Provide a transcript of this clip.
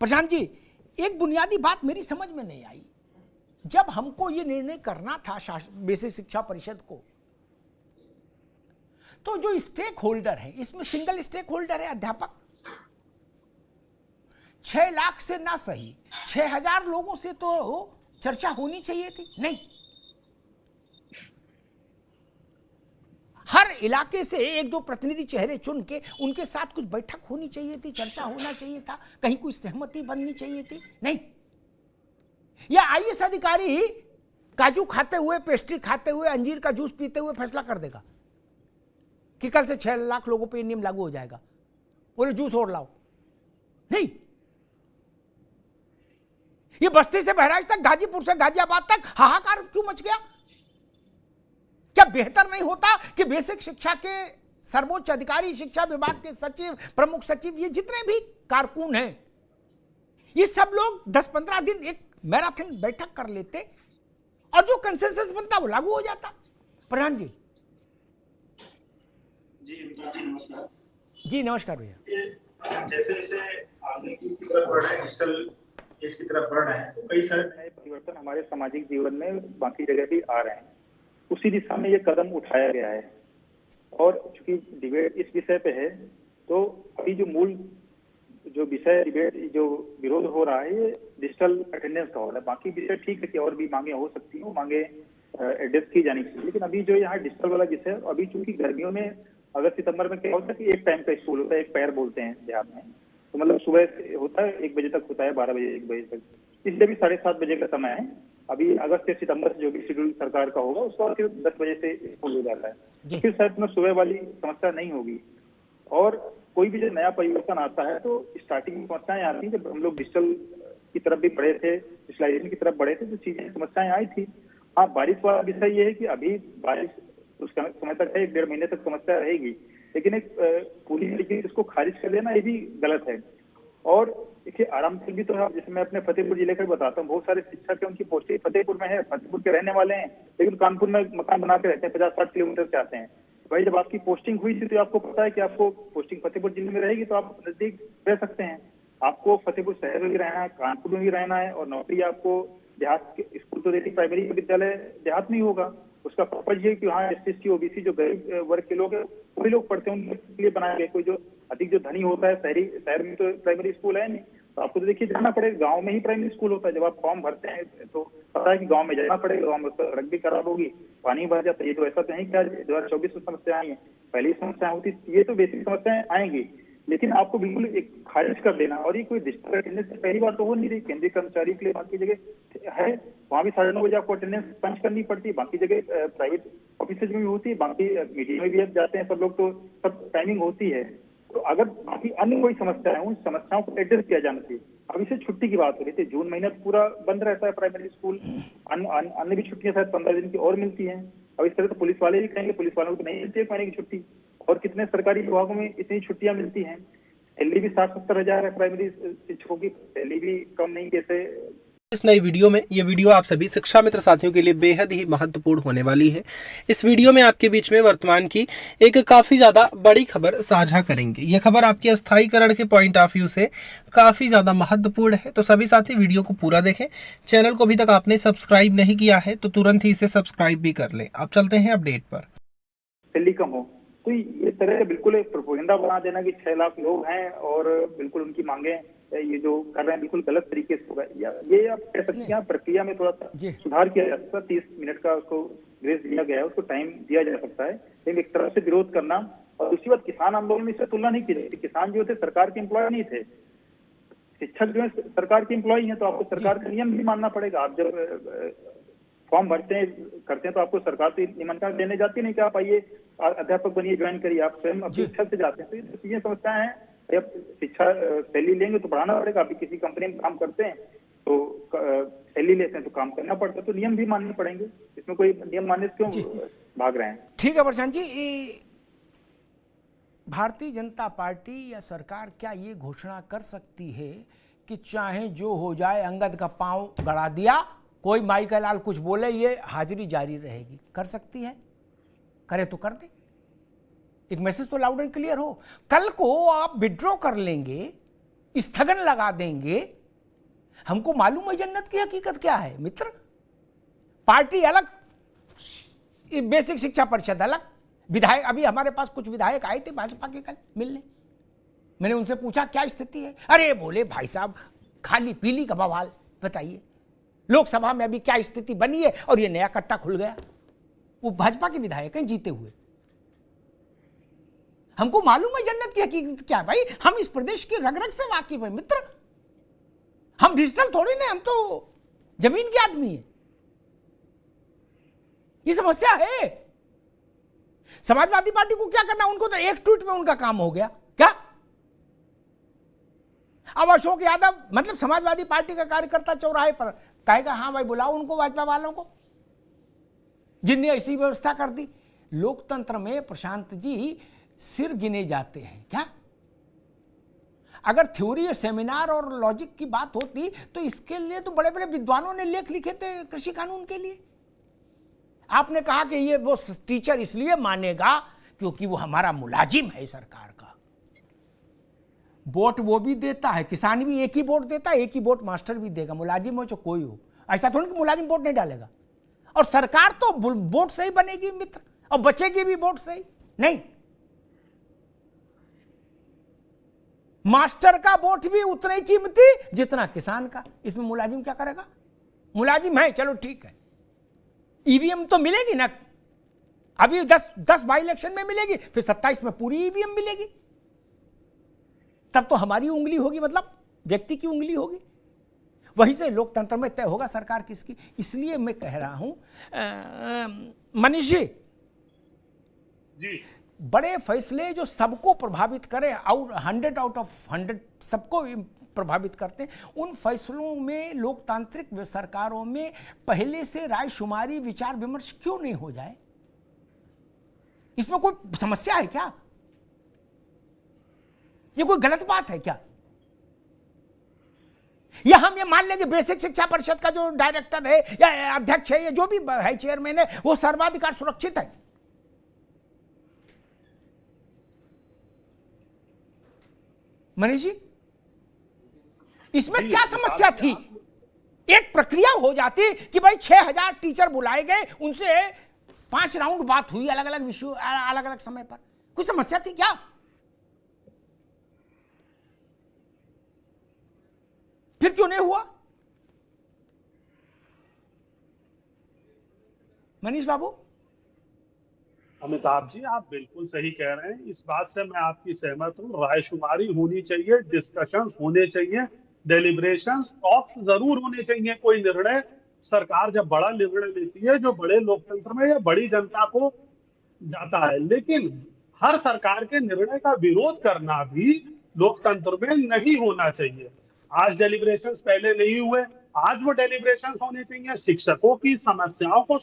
प्रशांत जी, एक बुनियादी बात मेरी समझ में नहीं आई। जब हमको ये निर्णय करना था बेसिक शिक्षा परिषद को, तो जो स्टेक होल्डर है, इसमें सिंगल स्टेक होल्डर है अध्यापक। 6 लाख से ना सही 6000 लोगों से तो चर्चा होनी चाहिए थी। नहीं, हर इलाके से 1-2 प्रतिनिधि चेहरे चुन के उनके साथ कुछ बैठक होनी चाहिए थी, चर्चा होना चाहिए था, कहीं कोई सहमति बननी चाहिए थी। नहीं, या आईएएस अधिकारी काजू खाते हुए, पेस्ट्री खाते हुए, अंजीर का जूस पीते हुए फैसला कर देगा कि कल से 6 लाख लोगों पर नियम लागू हो जाएगा, बोले जूस और लाओ। नहीं, ये बस्ती से बहराइच तक, गाजीपुर से गाजियाबाद तक हाहाकार क्यों मच गया? क्या बेहतर नहीं होता कि बेसिक शिक्षा के सर्वोच्च अधिकारी, शिक्षा विभाग के सचिव, प्रमुख सचिव, ये जितने भी कारकुन हैं, ये सब लोग 10-15 दिन एक मैराथन बैठक कर लेते और जो कंसेंसस बनता वो लागू हो जाता। प्रधान जी। नमस्कार। जी नमस्कार भैया। जैसे जैसे आधुनिकी की तरफ बढ़ रहा है, डिजिटल इसकी तरफ बढ़ रहा है, तो कई सारे नए परिवर्तन हमारे सामाजिक जीवन में बाकी जगह भी आ रहे हैं। उसी दिशा में ये कदम उठाया गया है। और चूंकि डिबेट इस विषय पे है, तो अभी जो मूल जो विषय डिबेट, जो विरोध हो रहा है, ये डिजिटल अटेंडेंस का हो रहा है। बाकी विषय ठीक है कि और भी मांगे हो सकती हैं, मांगे एड्रेस की जानी चाहिए, लेकिन अभी जो यहाँ डिजिटल वाला विषय, अभी चूंकि गर्मियों में अगस्त सितंबर में क्या होता है कि एक टाइम का स्कूल होता है, एक पैर बोलते हैं देहात में, तो मतलब सुबह होता है 1 बजे तक होता है, 12 बजे 1 बजे तक, इसलिए भी 7:30 बजे का समय है। अभी अगस्त से सितंबर से जो भी शेड्यूल सरकार का होगा उसके बाद फिर 10 बजे से स्कूल हो जाता है, फिर शायद में सुबह वाली समस्या नहीं होगी। और कोई भी जो नया परिवर्तन आता है तो स्टार्टिंग में समस्याएं आती हैं। जब हम लोग डिजिटल की तरफ भी बढ़े थे, डिजिटलाइजेशन की तरफ बढ़े थे, तो चीजें समस्याएं आई थी। हाँ, बारिश वाला विषय ये है कि अभी बारिश उस समय तक है, 1-1.5 महीने तक समस्या रहेगी, लेकिन एक पूरी तरीके से इसको खारिज कर देना ये भी गलत है। और देखिए, आराम से भी तो है। जैसे मैं अपने फतेहपुर जिले का बताता हूँ, बहुत सारे शिक्षक है, उनकी पोस्टिंग फतेहपुर में है, फतेहपुर के रहने वाले हैं, लेकिन कानपुर में मकान बना के रहते हैं, 50-60 किलोमीटर से आते हैं। भाई, जब आपकी पोस्टिंग हुई थी तो आपको पता है कि आपको पोस्टिंग फतेहपुर जिले में रहेगी, तो आप नजदीक रह सकते हैं। आपको फतेहपुर शहर में भी रहना है, कानपुर में भी रहना है, और नौकरी आपको देहात के स्कूल, तो देखिए प्राइमरी विद्यालय देहात में ही होगा। उसका पर्पज ये कि वहाँ SC, OBC जो गरीब वर्ग के लोग हैं वही लोग पढ़ते हैं, उनके लिए बनाए गए। कोई जो अधिक जो धनी होता है, शहर में तो प्राइमरी स्कूल है नहीं, तो आपको तो देखिए जाना पड़ेगा। गांव में ही प्राइमरी स्कूल होता है। जब आप फॉर्म भरते हैं तो पता है कि गांव में जाना पड़ेगा, गांव में सड़क भी खराब होगी, पानी भर जाता है। ये तो ऐसा तो नहीं क्या 2024 में समस्या आई है, पहली समस्या होती, ये तो बेसिक समस्याएं आएंगी। लेकिन आपको बिल्कुल एक खारिज कर देना, और ये कोई डिजिटल अटेंडेंस पहली बार तो हो नहीं रही। केंद्रीय कर्मचारी के लिए बाकी जगह है, वहाँ भी 9:30 बजे आपको अटेंडेंस पंच करनी पड़ती है। बाकी जगह प्राइवेट ऑफिसेज में भी होती है, बाकी मीडिया में भी जाते हैं सब लोग, तो सब टाइमिंग होती है। तो अगर बाकी अन्य कोई समस्या है, उन समस्याओं को एड्रेस किया जाना चाहिए। अब इसे छुट्टी की बात हो रही थी, जून महीने पूरा बंद रहता है प्राइमरी स्कूल, अन्य भी छुट्टियां शायद 15 दिन की और मिलती हैं। अब इस तरह तो पुलिस वाले भी कहेंगे, पुलिस वालों को नहीं मिलती 1 महीने की छुट्टी, और कितने सरकारी विभागों में इतनी छुट्टियां मिलती हैं। सैलरी भी 60-70 हजार है प्राइमरी शिक्षकों की, सैलरी भी कम नहीं। जैसे इस नई वीडियो में, ये वीडियो आप सभी शिक्षा मित्र साथियों के लिए बेहद ही महत्वपूर्ण होने वाली है। इस वीडियो में आपके बीच में वर्तमान की एक काफ़ी ज़्यादा बड़ी खबर साझा करेंगे। ये खबर आपके स्थायीकरण के पॉइंट ऑफ व्यू से काफ़ी ज़्यादा महत्वपूर्ण है, तो सभी साथी वीडियो को पूरा देखें। चैनल को अभी तक आपने सब्सक्राइब नहीं किया है तो तुरंत ही इसे सब्सक्राइब भी कर लें। अब चलते हैं अपडेट पर। सैलरी कम हो तो ये तरह का बिल्कुल एक प्रोपोगेंडा बना देना कि 6 लाख लोग हैं और बिल्कुल उनकी मांगे ये जो कर रहे हैं बिल्कुल गलत तरीके से होगा। ये आप कह सकते हैं प्रक्रिया में थोड़ा सा सुधार किया जा सकता है। 30 मिनट का उसको ग्रेस दिया गया है, उसको टाइम दिया जा सकता है, लेकिन एक तरफ से विरोध करना। और दूसरी बात, किसान आंदोलन में इससे तुलना नहीं की जाती। किसान जो थे सरकार के एम्प्लॉय नहीं थे, शिक्षक जो है सरकार के एम्प्लॉय हैं, तो आपको सरकार का नियम भी मानना पड़ेगा। आप जब फॉर्म भरते हैं करते हैं तो आपको सरकार से निमंत्रण देने जाती नहीं कि आप आइए अध्यापक बनिए, ज्वाइन करिए। आप स्वयं अपनी इच्छा से जाते हैं। तो ये चीजें समस्याएं हैं। जब शिक्षा सैलरी लेंगे तो बढ़ाना पड़ेगा। अभी किसी कंपनी में काम करते हैं तो सैलरी लेते हैं तो काम करना पड़ता है, तो नियम भी मानने पड़ेंगे। इसमें कोई नियम मानने से क्यों भाग रहे हैं? ठीक है प्रशांत जी, भारतीय जनता पार्टी या सरकार क्या ये घोषणा कर सकती है कि चाहे जो हो जाए, अंगद का पांव गड़ा दिया, कोई माई का लाल कुछ बोले, ये हाजिरी जारी रहेगी? कर सकती है? करे तो कर दे। एक मैसेज तो लाउड एंड क्लियर हो। कल को आप विड्रॉ कर लेंगे स्थगन लगा देंगे। हमको मालूम है जन्नत की हकीकत क्या है मित्र। पार्टी अलग, बेसिक शिक्षा परिषद अलग। विधायक, अभी हमारे पास कुछ विधायक आए थे भाजपा के कल मिलने। मैंने उनसे पूछा क्या स्थिति है। अरे बोले भाई साहब खाली पीली का बवाल, बताइए लोकसभा में अभी क्या स्थिति बनी है और ये नया कट्टा खुल गया। वो भाजपा के विधायक हैं जीते हुए। हमको मालूम है जन्नत की हकीकत क्या है भाई। हम इस प्रदेश की रग रग से वाकिफ है मित्र। हम डिजिटल थोड़ी नहीं, हम तो जमीन के आदमी है। ये समस्या है। समाजवादी पार्टी को क्या करना, उनको तो एक ट्वीट में उनका काम हो गया क्या। अब अशोक यादव मतलब समाजवादी पार्टी का कार्यकर्ता चौराहे पर कहेगा हाँ भाई बुलाओ उनको, भाजपा वालों को, जिनने ऐसी व्यवस्था कर दी। लोकतंत्र में प्रशांत जी सिर गिने जाते हैं क्या। अगर थ्योरी और सेमिनार और लॉजिक की बात होती तो इसके लिए तो बड़े बड़े विद्वानों ने लेख लिखे थे कृषि कानून के लिए। आपने कहा कि ये वो टीचर इसलिए मानेगा क्योंकि वो हमारा मुलाजिम है सरकार का। वोट वो भी देता है, किसान भी एक ही वोट देता है, एक ही वोट मास्टर भी देगा, मुलाजिम हो चाहे कोई हो। ऐसा थोड़ी कि मुलाजिम वोट नहीं डालेगा। और सरकार तो वोट से ही बनेगी मित्र, और बचेगी भी वोट से ही। नहीं, मास्टर का वोट भी उतना ही कीमती जितना किसान का। इसमें मुलाजिम क्या करेगा। मुलाजिम है चलो ठीक है, ईवीएम तो मिलेगी ना। अभी 10 बाई इलेक्शन में मिलेगी, फिर 27 में पूरी ईवीएम मिलेगी। तब तो हमारी उंगली होगी, मतलब व्यक्ति की उंगली होगी। वहीं से लोकतंत्र में तय होगा सरकार किसकी। इसलिए मैं कह रहा हूं मनीष जी, बड़े फैसले जो सबको प्रभावित करें, 100 आउट ऑफ 100 सबको प्रभावित करते हैं, उन फैसलों में लोकतांत्रिक सरकारों में पहले से रायशुमारी विचार विमर्श क्यों नहीं हो जाए। इसमें कोई समस्या है क्या। ये कोई गलत बात है क्या। या हम ये मान लेंगे बेसिक शिक्षा परिषद का जो डायरेक्टर है या अध्यक्ष है या जो भी है चेयरमैन है वो सर्वाधिकार सुरक्षित है। मनीष जी, इसमें क्या समस्या थी। एक प्रक्रिया हो जाती कि भाई 6000 टीचर बुलाए गए, उनसे 5 राउंड बात हुई अलग अलग विषयों अलग अलग समय पर। कुछ समस्या थी क्या। फिर क्यों नहीं हुआ मनीष बाबू। अमिताभ जी आप बिल्कुल सही कह रहे हैं। इस बात से मैं आपकी सहमत हूँ। रायशुमारी होनी चाहिए, डिस्कशंस होने चाहिए, डेलिब्रेशंस, टॉक्स जरूर होने चाहिए। कोई निर्णय सरकार जब बड़ा निर्णय लेती है जो बड़े लोकतंत्र में या बड़ी जनता को जाता है, लेकिन हर सरकार के निर्णय का विरोध करना भी लोकतंत्र में नहीं होना चाहिए। आज डेलिब्रेशंस पहले नहीं हुए, आज वो डेलिब्रेशंस होने चाहिए। शिक्षकों की समस्याओं को